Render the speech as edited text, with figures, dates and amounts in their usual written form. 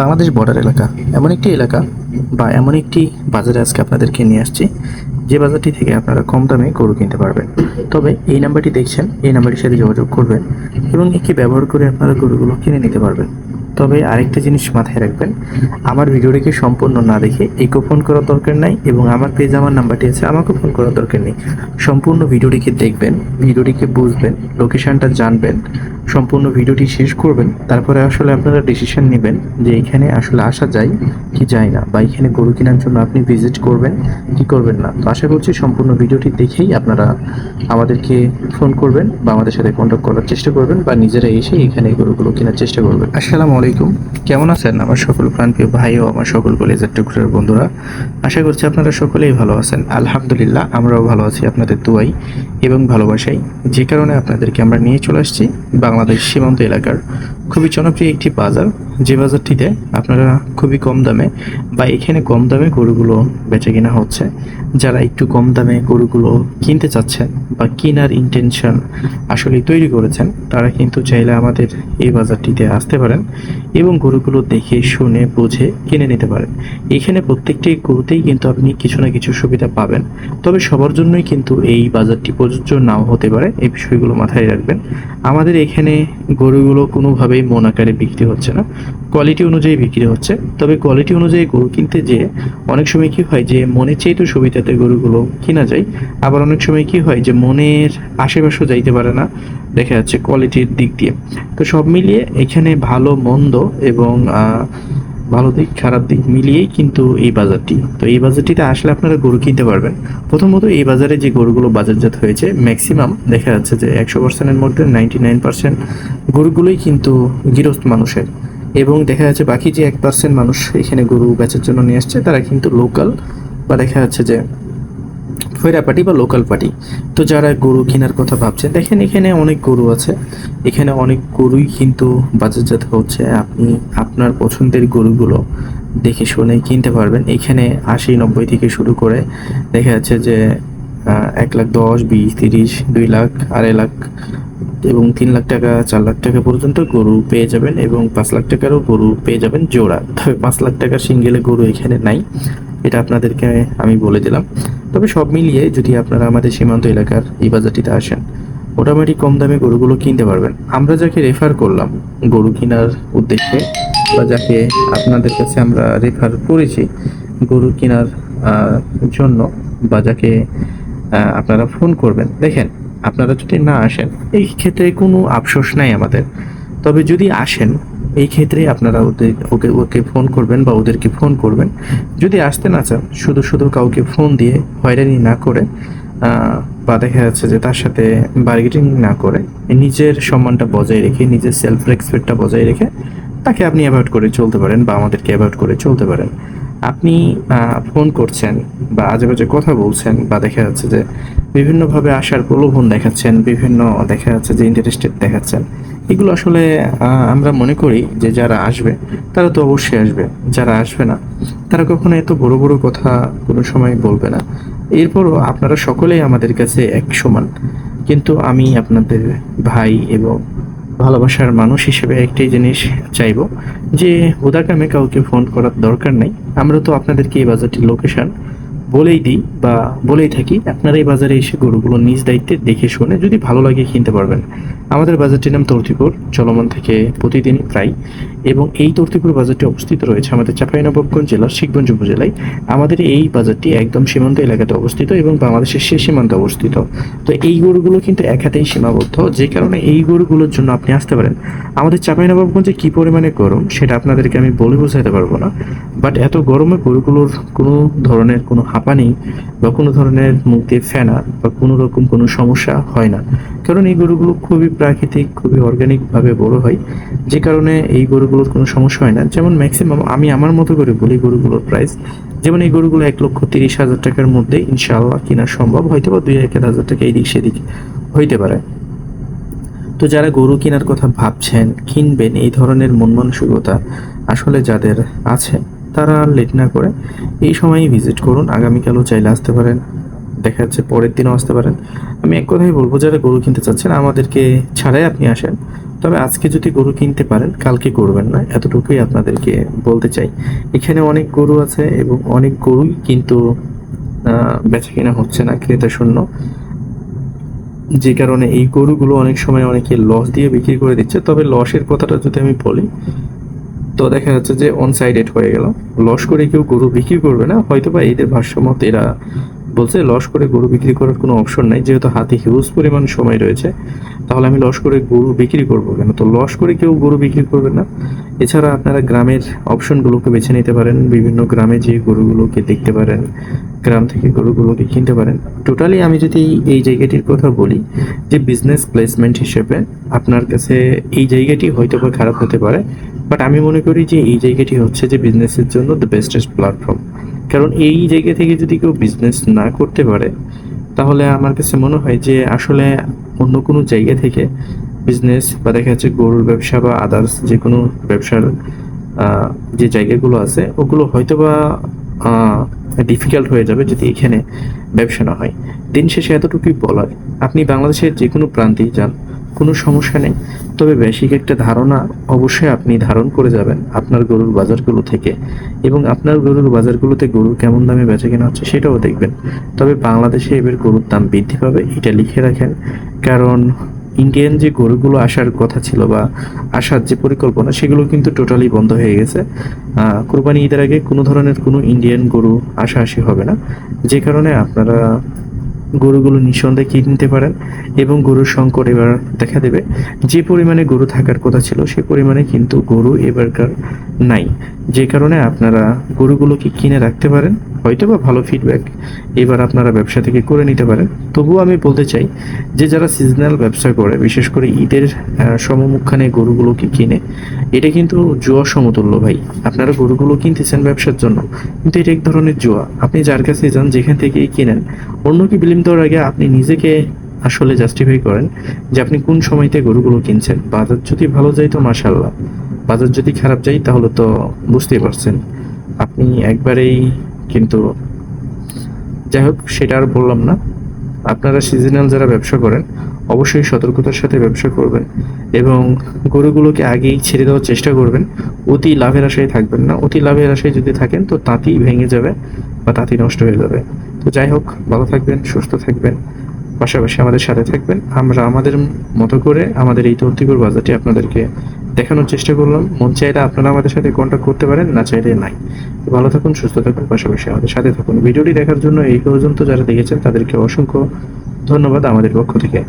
Bangladesh border এলাকা এমন একটি এলাকা বা এমন একটি বাজারে আজকে আপনাদেরকে নিয়ে আসছি, যে বাজারটি থেকে আপনারা কম দামে গরু কিনতে পারবেন। তবে এই নাম্বারটি দেখছেন, এই নাম্বারের সাথে যোগাযোগ করবেন এবং একে ব্যবহার করে আপনারা গরুগুলো কিনে নিতে পারবেন। তবে আরেকটা জিনিস মাথায় রাখবেন, আমার ভিডিওটিকে সম্পূর্ণ না দেখে একেও ফোন করার দরকার নাই এবং আমার পেজে আমার নাম্বারটি আছে, আমাকেও ফোন করার দরকার নেই। সম্পূর্ণ ভিডিওটিকে দেখবেন, ভিডিওটিকে বুঝবেন, লোকেশনটা জানবেন, সম্পূর্ণ ভিডিওটি শেষ করবেন, তারপরে আসলে আপনারা ডিসিশন নেবেন যে এখানে আসলে আসা যায় কি যায় না, বা এখানে গরু কেনার জন্য আপনি ভিজিট করবেন কি করবেন না। তো আশা করছি সম্পূর্ণ ভিডিওটি দেখেই আপনারা আমাদেরকে ফোন করবেন বা আমাদের সাথে কন্ট্যাক্ট করার চেষ্টা করবেন বা নিজেরা এসে এখানে গরুগুলো কেনার চেষ্টা করবেন। আসসালামু আলাইকুম, কেমন আছেন আমার সকল প্রাণপ্রিয় ভাই ও আমার সকল কলেজের টুকরোর বন্ধুরা? আশা করছি আপনারা সকলেই ভালো আছেন। আলহামদুলিল্লাহ, আমরাও ভালো আছি আপনাদের দোয়াই এবং ভালোবাসাই। যে কারণে আপনাদেরকে আমরা নিয়ে চলে আসছি বাংলাদেশ সীমান্ত এলাকার খুবই জনপ্রিয় একটি বাজার, যে বাজারটিতে আপনারা খুবই কম দামে বা এখানে কম দামে গরুগুলো বেচা কেনা হচ্ছে। যারা একটু কম দামে গরুগুলো কিনতে চাচ্ছেন বা কেনার ইন্টেনশন আসলে তৈরি করেছেন, তারা কিন্তু চাইলে আমাদের এই বাজারটিতে আসতে পারেন এবং গরুগুলো দেখে শুনে বুঝে কিনে নিতে পারেন। এখানে প্রত্যেকটি গরুতেই কিন্তু আপনি কিছু না কিছু সুবিধা পাবেন, তবে সবার জন্যই কিন্তু এই বাজারটি প্রযোজ্য নাও হতে পারে, এই বিষয়গুলো মাথায় রাখবেন। আমাদের এখানে গরুগুলো কোনোভাবেই মন আকারে বিক্রি হচ্ছে না, কোয়ালিটি অনুযায়ী বিক্রি হচ্ছে। তবে কোয়ালিটি অনুযায়ী গরু কিনতে যেয়ে অনেক সময় কি হয় যে মনের চেয়ে সুবিধাতে গরুগুলো কিনা যায়, আবার অনেক সময় কি হয় যে মনের আশেপাশেও যাইতে পারে না, দেখা যাচ্ছে কোয়ালিটির দিক দিয়ে। তো সব মিলিয়ে এখানে ভালো মন্দ এবং ভালো দিক খারাপ দিক মিলিয়েই কিন্তু এই বাজারটি। তো এই বাজারটিতে আসলে আপনারা গরু কিনতে পারবেন। প্রথমত এই বাজারে যে গরুগুলো বাজারজাত হয়েছে, ম্যাক্সিমাম দেখা যাচ্ছে যে 100%-এর মধ্যে 99% গরুগুলোই কিন্তু গৃহস্থ মানুষের, এবং দেখা যাচ্ছে বাকি যে 1% মানুষ এখানে গরু বেচার জন্য নিয়ে আসছে তারা কিন্তু লোকাল, বা দেখা যাচ্ছে যে ফেরা পার্টি বা লোকাল পার্টি। তো যারা গরু কেনার কথা ভাবছেন, দেখেন এখানে অনেক গরু আছে, এখানে অনেক গরুই কিন্তু বাজারজাত হচ্ছে। আপনি আপনার পছন্দের গরুগুলো দেখে শুনে কিনতে পারবেন। এখানে 80-90 থেকে শুরু করে দেখা যাচ্ছে যে 1 লাখ 10, 20, 30, 2 লাখ, 2.5 লাখ এবং 3 লাখ টাকা, 4 লাখ টাকা পর্যন্ত গরু পেয়ে যাবেন এবং 5 লাখ টাকারও গরু পেয়ে যাবেন জোড়া। তবে 5 লাখ টাকার সিঙ্গেলে গরু এখানে নাই, এটা আপনাদেরকে আমি বলে দিলাম। তবে সব মিলিয়ে যদি আপনারা আমাদের সীমান্ত এলাকার এই বাজারটিতে আসেন, মোটামুটি কম দামে গরুগুলো কিনতে পারবেন। আমরা যাকে রেফার করলাম গরু কেনার উদ্দেশ্যে, বা যাকে আপনাদের কাছে আমরা রেফার করেছি গরু কেনার জন্য, বা যাকে আপনারা ফোন করবেন, দেখেন আপনারা যদি না আসেন এই ক্ষেত্রে কোনো আফসোস নাই আমাদের। তবে যদি আসেন এই ক্ষেত্রে আপনারা ওকে ফোন করবেন বা ওদেরকে ফোন করবেন। যদি আসতে না চান, শুধু শুধু কাউকে ফোন দিয়ে হয়রানি না করে বা দেখা যাচ্ছে যে তার সাথে বার্গেনিং না করে, নিজের সম্মানটা বজায় রেখে, নিজের সেলফ রেসপেক্টটা বজায় রেখে তাকে আপনি অ্যাভয়েড করে চলতে পারেন বা আমাদেরকে অ্যাভয়েড করে চলতে পারেন। আপনি ফোন করছেন বা আজেবাজে কথা বলছেন, বা দেখা যাচ্ছে যে বিভিন্নভাবে আসার প্রলোভন দেখাচ্ছেন, বিভিন্ন দেখা যাচ্ছে যে ইন্টারেস্টেড দেখাচ্ছেন, এগুলো আসলে আমরা মনে করি যে যারা আসবে তারা তো অবশ্যই আসবে, যারা আসবে না তারা কখনো এত বড় বড় কথা কোনো সময় বলবে না। এরপরও আপনারা সকলেই আমাদের কাছে এক সমান, কিন্তু আমি আপনাদের ভাই এবং ভালোবাসার মানুষ হিসেবে একটাই জিনিস চাইবো, যে হুদাকামে কাউকে ফোন করার দরকার নেই। আমরা তো আপনাদেরকে এই বাজারটির লোকেশন বলেই দিই বা বলেই থাকি, আপনারা এই বাজারে এসে গরুগুলো নিজ দায়িত্বে দেখে শুনে যদি ভালো লাগে কিনতে পারবেন। আমাদের বাজারটির নাম তর্তিপুর, চলমান থেকে প্রতিদিন প্রায়, এবং এই তর্তিপুর বাজারটি অবস্থিত রয়েছে আমাদের চাঁপাইনবাবগঞ্জ জেলার শিখগঞ্জ উপজেলায়। আমাদের এই বাজারটি একদম সীমান্ত এলাকাতে অবস্থিত এবং বাংলাদেশের শেষ সীমান্তে অবস্থিত। তো এই গরুগুলো কিন্তু এক হাতেই সীমাবদ্ধ, যে কারণে এই গরুগুলোর জন্য আপনি আসতে পারেন। আমাদের চাঁপাইনবাবগঞ্জে কী পরিমাণে গরম সেটা আপনাদেরকে আমি বলে বোঝাতে পারবো না, বাট এত গরমে গরুগুলোর কোনো ধরনের কোনো হাঁপানি বা কোনো ধরনের মুখ দিয়ে ফেনা বা কোনো রকম কোনো সমস্যা হয় না, কারণ এই গরুগুলো খুবই প্রাকৃতিক, খুবই অর্গানিকভাবে বড় হয়, যে কারণে এই গরুগুলোর কোনো সমস্যা হয় না। যেমন ম্যাক্সিমাম আমি আমার মতো করে বলি গরুগুলোর প্রাইস, যেমন এই গরুগুলো 1,30,000 টাকার মধ্যে ইনশাআল্লাহ কেনা সম্ভব, হয়তো বা 2-1,000 টাকা এদিক সেদিক হইতে পারে। তো যারা গরু কেনার কথা ভাবছেন, কিনবেন, এই ধরনের মন মানসিকতা আসলে যাদের আছে, তারা লেট না করে এই সময়ই ভিজিট করুন। আগামীকালও চাইলে আসতে পারেন, দেখা যাচ্ছে পরের দিনও আসতে পারেন। আমি এক কথাই বলবো, যারা গরু কিনতে চাচ্ছেন আমাদেরকে ছাড়াই আপনি আসেন, তবে আজকে যদি গরু কিনতে পারেন কালকে করবেন না, এতটুকুই আপনাদেরকে বলতে চাই। এখানে অনেক গরু আছে এবং অনেক গরুই কিন্তু বেচা কেনা হচ্ছে না, ক্রেতা শূন্য। যে কারণে এই গরুগুলো অনেক সময় অনেকে লস দিয়ে বিক্রি করে দিচ্ছে। তবে লসের কথাটা যদি আমি বলি, তো দেখা যাচ্ছে যে অন সাইডেড হয়ে গেল। লস করে কেউ গরু বিক্রি করবে না, হয়তো বা এদের ভাষ্যমত এরা বলছে লস করে গরু বিক্রি করার কোনো অপশন নাই, যেহেতু হাতে হিউজ পরিমাণ সময় রয়েছে। তাহলে আমি লস করে গরু বিক্রি করবো কেন? তো লস করে কেউ গরু বিক্রি করবে না। এছাড়া আপনারা গ্রামের অপশনগুলোকে বেছে নিতে পারেন, বিভিন্ন গ্রামে যে গরুগুলোকে দেখতে পারেন, গ্রাম থেকে গরুগুলোকে কিনতে পারেন। টোটালি আমি যদি এই জায়গাটির কথা বলি, যে বিজনেস প্লেসমেন্ট হিসেবে আপনার কাছে এই জায়গাটি হয়তো বা খারাপ হতে পারে, বাট আমি মনে করি যে এই জায়গাটি হচ্ছে যে বিজনেসের জন্য দ্য বেস্টেস্ট প্ল্যাটফর্ম। কারণ এই জায়গা থেকে যদি কেউ বিজনেস না করতে পারে, তাহলে আমার কাছে মনে হয় যে আসলে অন্য কোনো জায়গা থেকে বিজনেস বা দেখা যাচ্ছে গরুর ব্যবসা বা আদার্স যে কোনো ব্যবসার যে জায়গাগুলো আছে ওগুলো হয়তো বা ডিফিকাল্ট হয়ে যাবে যদি এখানে ব্যবসা না হয়। দিন শেষে এতটুকুই বলার, আপনি বাংলাদেশের যে কোনো প্রান্তেই যান, কোনো সমস্যা নেই। তবে বেসিক একটা ধারণা অবশ্যই আপনি ধারণ করে যাবেন আপনার গরুর বাজারগুলো থেকে, এবং আপনার গরুর বাজারগুলোতে গরু কেমন দামে বেচা কেনা হচ্ছে সেটাও দেখবেন। তবে বাংলাদেশে এবার গরুর দাম বৃদ্ধি পাবে, এটা লিখে রাখেন। কারণ ইন্ডিয়ান যে গরুগুলো আসার কথা ছিল বা আসার যে পরিকল্পনা, সেগুলো কিন্তু টোটালি বন্ধ হয়ে গেছে। কোরবানি ঈদের আগে কোনো ধরনের কোনো ইন্ডিয়ান গরু আসা হবে না, যে কারণে আপনারা গরুগুলো নিঃসন্দেহে কিনতে পারেন। এবং গরুর সংকট এবার দেখা দেবে। যে পরিমাণে গরু থাকার কথা ছিল সে পরিমাণে কিন্তু গরু এবারকার নাই, যে কারণে আপনারা গরুগুলোকে কিনে রাখতে পারেন। হয়তো বা ভালো ফিডব্যাক এবার আপনারা ব্যবসা থেকে করে নিতে পারেন। তবুও আমি বলতে চাই যে যারা সিজনাল ব্যবসা করে, বিশেষ করে ঈদের সমমুখখানে গরুগুলোকে কিনে, এটা কিন্তু জুয়া সমতুল্য ভাই। আপনারা গরুগুলো কিনতেছেন ব্যবসার জন্য, কিন্তু এটা এক ধরনের জুয়া। আপনি যার কাছে যান, যেখান থেকেই কিনেন, অন্যকে বিলিম দেওয়ার আগে আপনি নিজেকে আসলে জাস্টিফাই করেন যে আপনি কোন সময়তে গরুগুলো কিনছেন। বাজার যদি ভালো যায় তো মাশাল্লাহ, বাজার যদি খারাপ যায় তাহলে তো বুঝতেই পারছেন আপনি একবারেই কিন্তু। যাই হোক, সেটা আর বললাম না। আপনারা সিজনাল যারা ব্যবসা করেন অবশ্যই সতর্কতার সাথে ব্যবসা করবেন এবং গরুগুলোকে আগেই ছেড়ে দেওয়ার চেষ্টা করবেন। অতি লাভের আশায় থাকবেন না। অতি লাভের আশায় যদি থাকেন তো তাঁতি ভেঙে যাবে বা তাঁতি নষ্ট হয়ে যাবে। তো যাই হোক, ভালো থাকবেন, সুস্থ থাকবেন, পাশাপাশি আমাদের সাথে থাকবেন। আমরা আমাদের মতো করে আমাদের এই তৌতিপুর বাজারটি আপনাদেরকে দেখানোর চেষ্টা করলাম। মন চাইলে আপনারা আমাদের সাথে কন্ট্যাক্ট করতে পারেন, না চাইলে নাই। তো ভালো থাকুন, সুস্থ থাকুন, পাশাপাশি আমাদের সাথে থাকুন। ভিডিওটি দেখার জন্য এই পর্যন্ত যারা দেখেছেন তাদেরকে অসংখ্য ধন্যবাদ আমাদের পক্ষ থেকে।